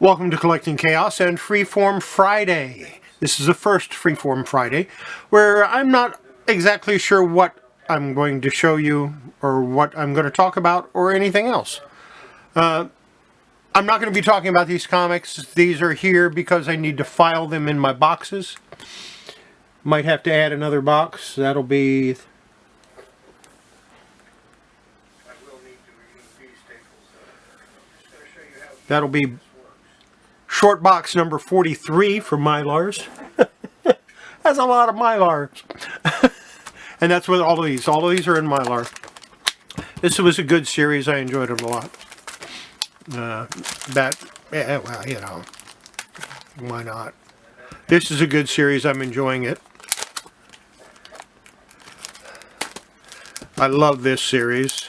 Welcome to Collecting Chaos and Freeform Friday. This is the first Freeform Friday where I'm not exactly sure what I'm going to show you or what I'm going to talk about or anything else. I'm not going to be talking about these comics. These are here because I need to file them in my boxes. Might have to add another box. That'll be... That'll be short box number 43 for Mylars. That's a lot of Mylars. And that's what all of these are in Mylar. This was a good series. I enjoyed it a lot. Yeah, well, you know, why not? This is a good series. I'm enjoying it. I love this series.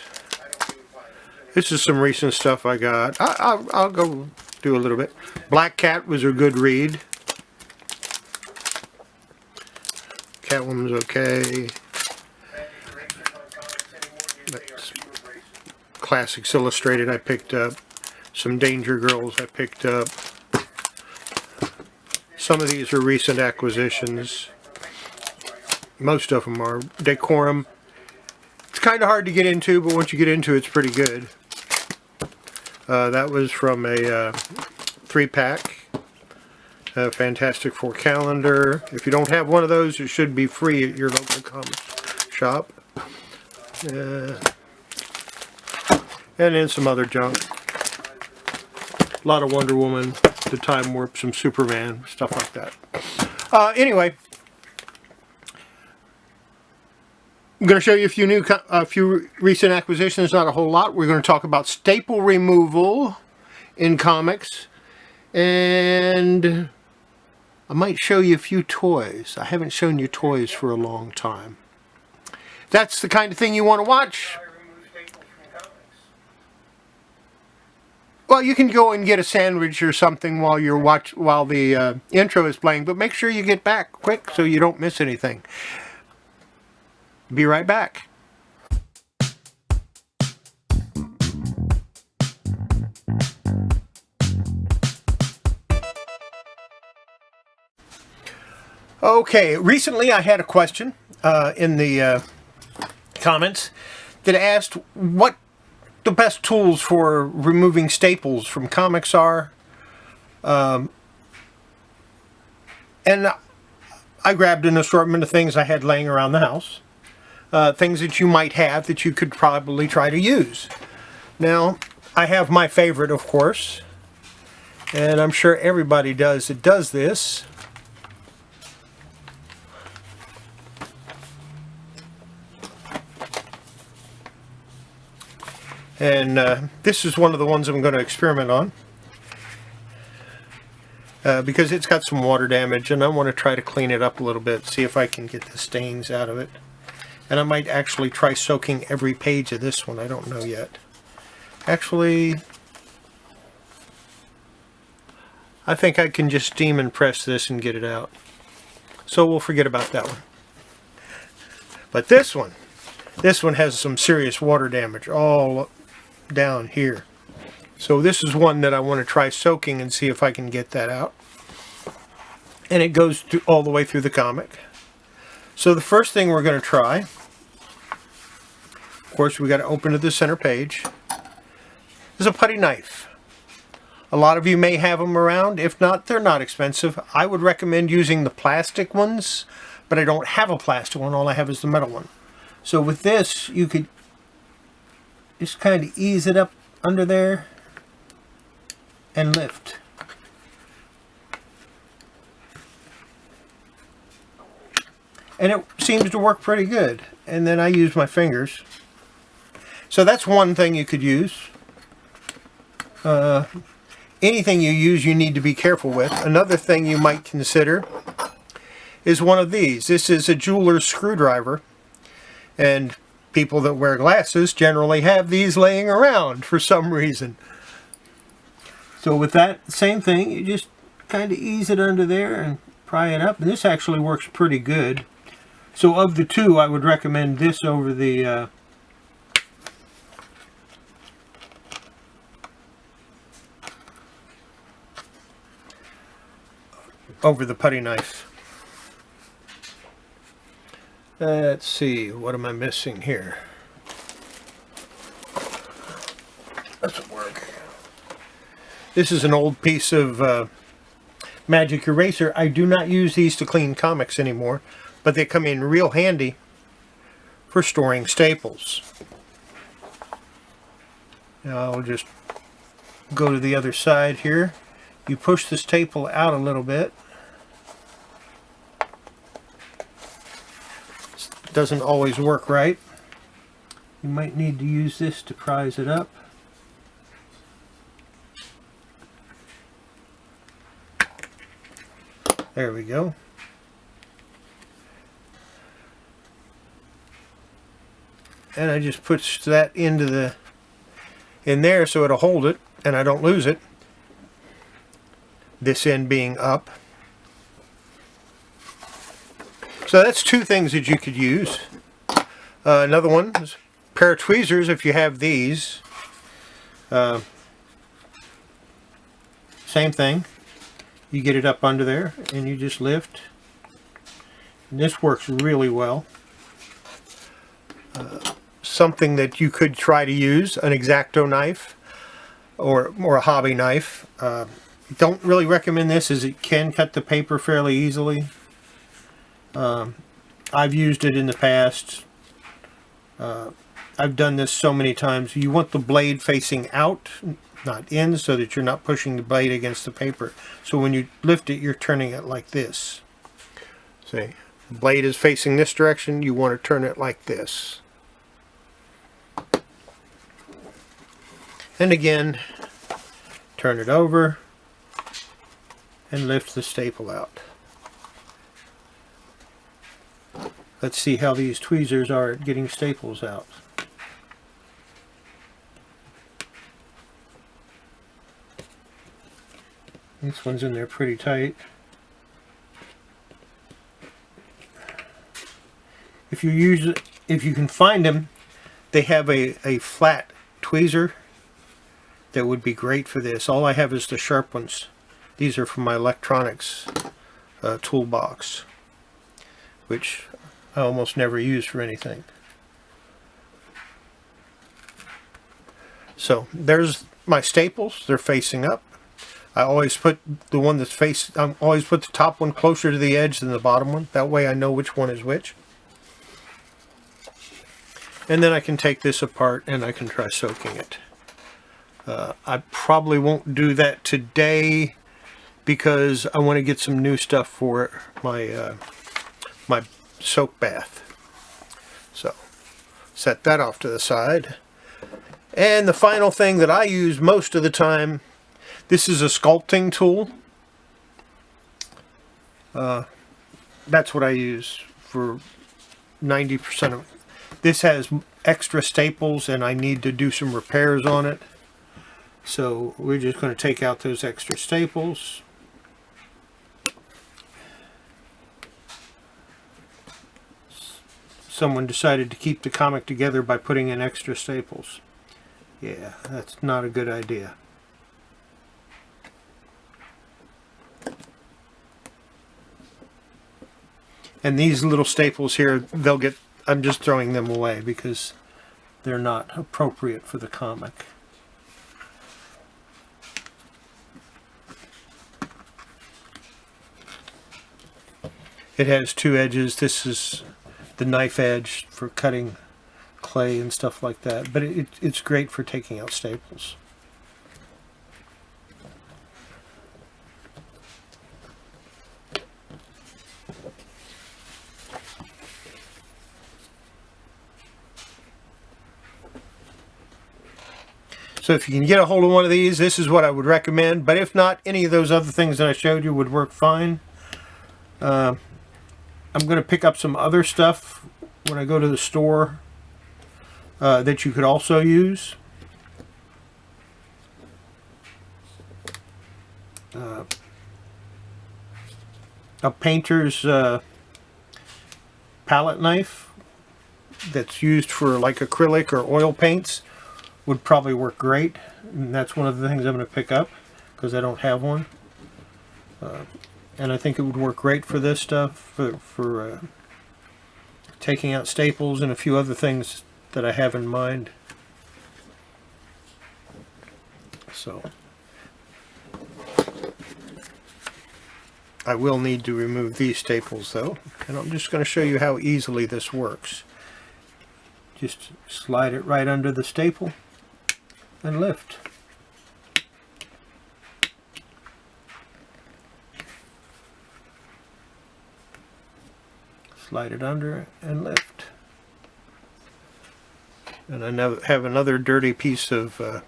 This is some recent stuff I got. I'll go do a little bit. Black Cat was a good read. Catwoman's okay. That's Classics Illustrated I picked up. Some Danger Girls I picked up. Some of these are recent acquisitions. Most of them are. Decorum. It's kind of hard to get into, but once you get into it, it's pretty good. That was from a 3-pack. Fantastic Four calendar. If you don't have one of those, it should be free at your local comic shop. And then some other junk. A lot of Wonder Woman, the Time Warp, some Superman, stuff like that. Anyway, I'm going to show you a few recent acquisitions, not a whole lot. We're going to talk about staple removal in comics, and I might show you a few toys. I haven't shown you toys for a long time. That's the kind of thing you want to watch. Well, you can go and get a sandwich or something while the intro is playing, but make sure you get back quick so you don't miss anything. Be right back. Okay, recently I had a question in the comments that asked what the best tools for removing staples from comics are. And I grabbed an assortment of things I had laying around the house. Things that you might have that you could probably try to use. Now, I have my favorite, of course, and I'm sure everybody does that does this. And this is one of the ones I'm going to experiment on. Because it's got some water damage, and I want to try to clean it up a little bit, see if I can get the stains out of it. And I might actually try soaking every page of this one. I don't know yet. Actually, I think I can just steam and press this and get it out. So we'll forget about that one. But this one has some serious water damage all down here. So this is one that I want to try soaking and see if I can get that out. And it goes through, all the way through the comic. So the first thing we're going to try, of course, we got to open to the center page, is a putty knife. A lot of you may have them around. If not, they're not expensive. I would recommend using the plastic ones, but I don't have a plastic one. All I have is the metal one. So with this, you could just kind of ease it up under there and lift. And it seems to work pretty good. And then I use my fingers. So that's one thing you could use. Anything you use, you need to be careful with. Another thing you might consider is one of these. This is a jeweler's screwdriver. And people that wear glasses generally have these laying around for some reason. So with that, same thing. You just kind of ease it under there and pry it up. And this actually works pretty good. So of the two, I would recommend this over the over the putty knife. Let's see, what am I missing here? Doesn't work. This is an old piece of magic eraser. I do not use these to clean comics anymore, but they come in real handy for storing staples. Now I'll just go to the other side here. You push the staple out a little bit. It doesn't always work right. You might need to use this to prise it up. There we go. And I just push that into in there so it'll hold it and I don't lose it. This end being up. So that's two things that you could use. Another one is a pair of tweezers if you have these. Same thing. You get it up under there and you just lift. And this works really well. Something that you could try to use, an X-Acto knife or a hobby knife. Don't really recommend this as it can cut the paper fairly easily. I've used it in the past. I've done this so many times. You want the blade facing out, not in, so that you're not pushing the blade against the paper. So when you lift it, you're turning it like this. See, the blade is facing this direction, you want to turn it like this. And again, turn it over and lift the staple out. Let's see how these tweezers are at getting staples out. This one's in there pretty tight. If you can find them, they have a flat tweezer that would be great for this. All I have is the sharp ones. These are from my electronics toolbox, which I almost never use for anything. So there's my staples. They're facing up. I always put the one that's I always put the top one closer to the edge than the bottom one. That way I know which one is which. And then I can take this apart and I can try soaking it. I probably won't do that today because I want to get some new stuff for my my soak bath. So set that off to the side. And the final thing that I use most of the time, this is a sculpting tool. That's what I use for 90% of it. This has extra staples and I need to do some repairs on it. So we're just going to take out those extra staples. Someone decided to keep the comic together by putting in extra staples. Yeah, that's not a good idea. And these little staples here, I'm just throwing them away because they're not appropriate for the comic. It has two edges. This is the knife edge for cutting clay and stuff like that, but it's great for taking out staples. So if you can get a hold of one of these, this is what I would recommend, but if not, any of those other things that I showed you would work fine. I'm going to pick up some other stuff when I go to the store that you could also use. A painter's palette knife that's used for like acrylic or oil paints would probably work great. And that's one of the things I'm going to pick up because I don't have one. and I think it would work great for this stuff, for taking out staples and a few other things that I have in mind. So I will need to remove these staples though, and I'm just going to show you how easily this works. Just slide it right under the staple and lift. Slide it under and lift. And I now have another dirty piece of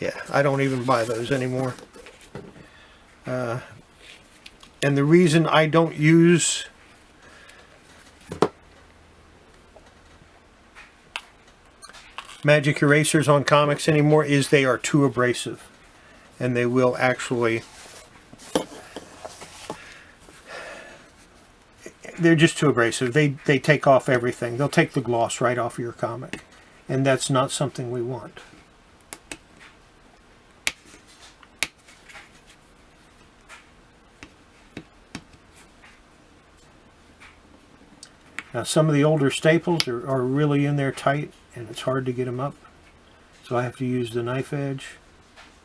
yeah, I don't even buy those anymore. And the reason I don't use magic erasers on comics anymore is they are too abrasive, and they will actually, they're just too abrasive. They take off everything. They'll take the gloss right off your comic, and that's not something we want. Now some of the older staples are really in there tight, and it's hard to get them up, so I have to use the knife edge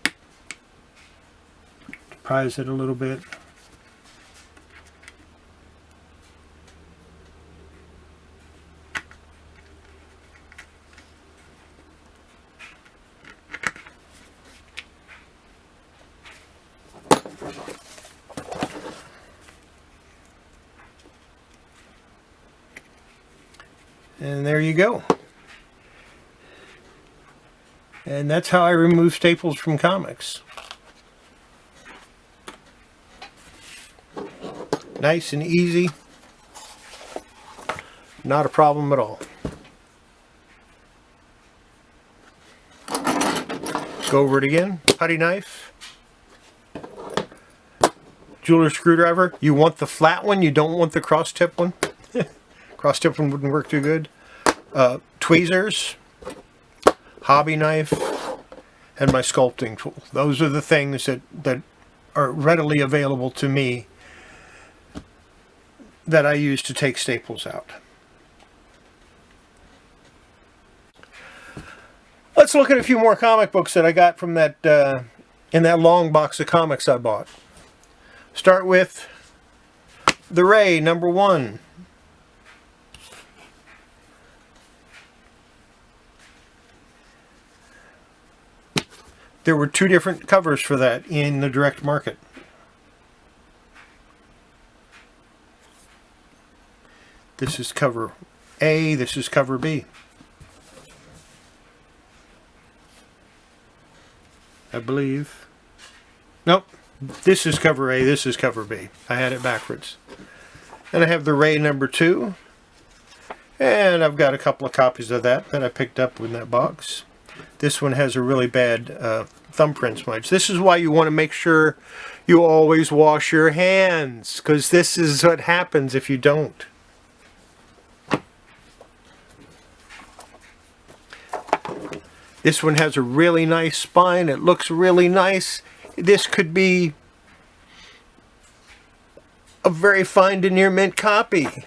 to prise it a little bit. And there you go. And that's how I remove staples from comics. Nice and easy. Not a problem at all. Go over it again. Putty knife. Jeweler's screwdriver. You want the flat one, you don't want the cross tip one. Cross tip one wouldn't work too good. Tweezers, hobby knife, and my sculpting tool. Those are the things that are readily available to me that I use to take staples out. Let's look at a few more comic books that I got from that in that long box of comics I bought. Start with The Ray #1. There were 2 different covers for that in the direct market. This is cover A, this is cover B. I believe. Nope. This is cover A, this is cover B. I had it backwards. And I have the Ray #2. And I've got a couple of copies of that I picked up in that box. This one has a really bad thumbprint smudge. This is why you want to make sure you always wash your hands, because this is what happens if you don't. This one has a really nice spine. It looks really nice. This could be a very fine denier mint copy.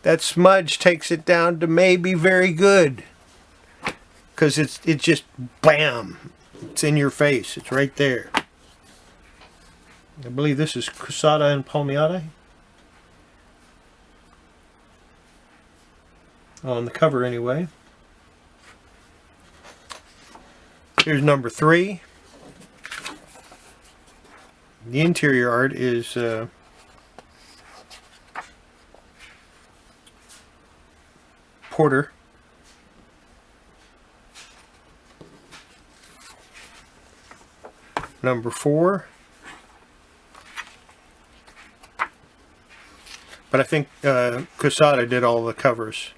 That smudge takes it down to maybe very good. Because it's just bam, it's in your face, it's right there. I believe this is Crusada and Palmiate on the cover anyway. Here's #3. The interior art is Porter. #4. But I think Quesada did all the covers.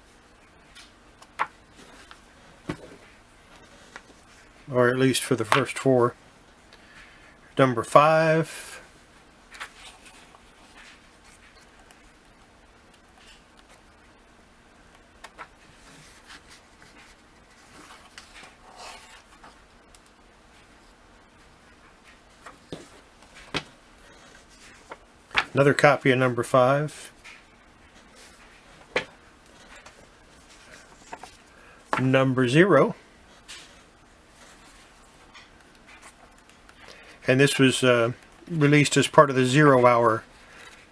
Or at least for the first 4. #5. Another copy of number 5. Number 0. And this was released as part of the 0 Hour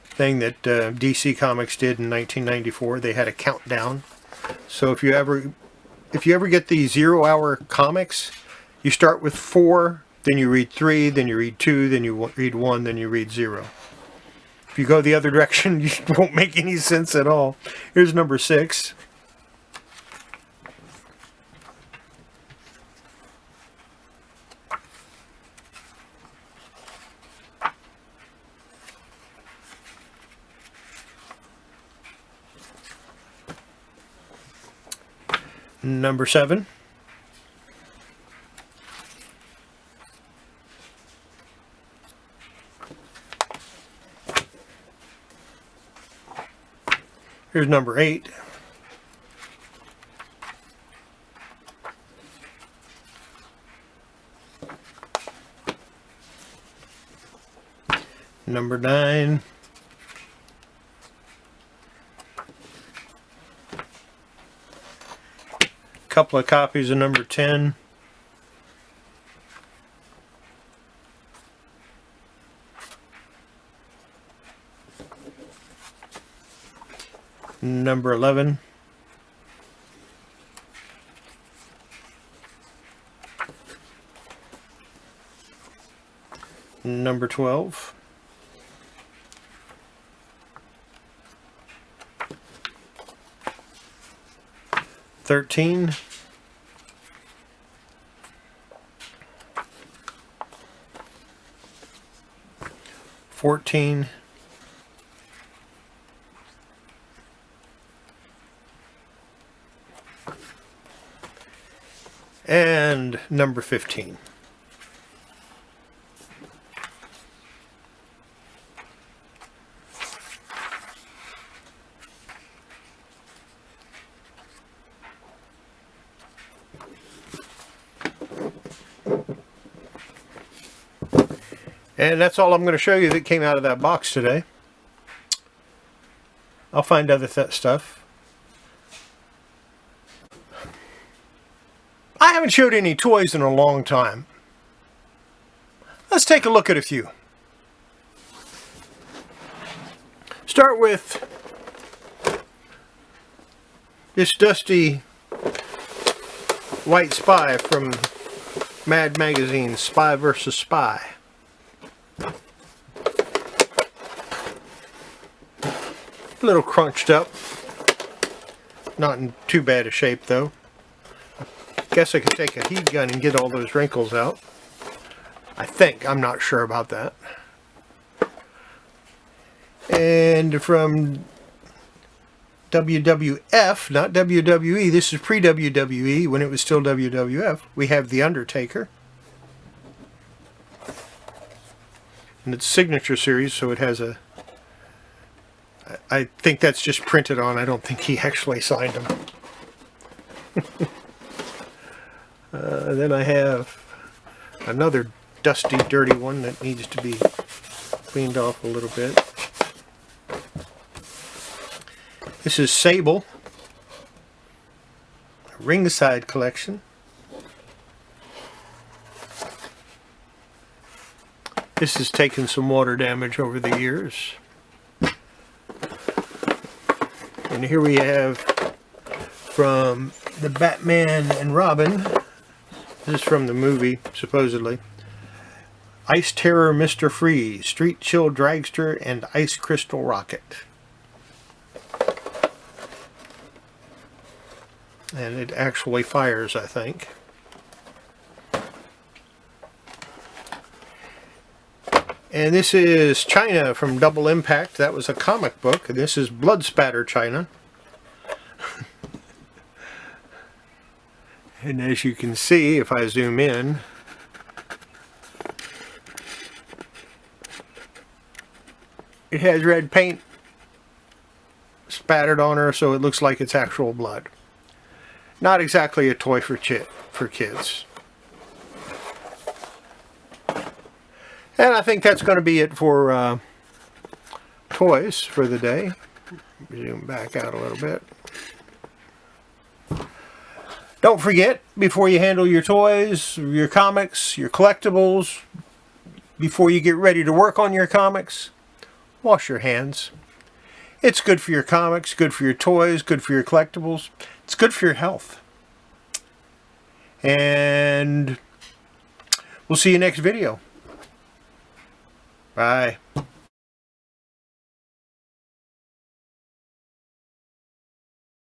thing that DC Comics did in 1994. They had a countdown. So if you ever get the 0 Hour comics, you start with 4, then you read 3, then you read 2, then you read 1, then you read 0. If you go the other direction, it won't make any sense at all. Here's number 6. Number 7. Here's number 8. Number 9. Couple of copies of number 10. Number 11. Number 12. $13. 14. And number 15. And that's all I'm going to show you that came out of that box today. I'll find other stuff. I haven't showed any toys in a long time. Let's take a look at a few. Start with this dusty white spy from Mad Magazine, Spy vs. Spy. A little crunched up. Not in too bad a shape though. Guess I could take a heat gun and get all those wrinkles out. I think. I'm not sure about that. And from WWF, not WWE, this is pre-WWE when it was still WWF, we have The Undertaker. And it's Signature Series, so it has a... I think that's just printed on. I don't think he actually signed them. Then I have another dusty, dirty one that needs to be cleaned off a little bit. This is Sable, Ringside Collection. This has taken some water damage over the years. And here we have from the Batman and Robin. This is from the movie, supposedly. Ice Terror Mr. Freeze, Street Chill Dragster, and Ice Crystal Rocket. And it actually fires, I think. And this is China from Double Impact. That was a comic book. And this is Blood Spatter China. And as you can see, if I zoom in, it has red paint spattered on her, so it looks like it's actual blood. Not exactly a toy for kids. And I think that's going to be it for toys for the day. Zoom back out a little bit. Don't forget, before you handle your toys, your comics, your collectibles, before you get ready to work on your comics, wash your hands. It's good for your comics, good for your toys, good for your collectibles. It's good for your health. And we'll see you next video. Bye.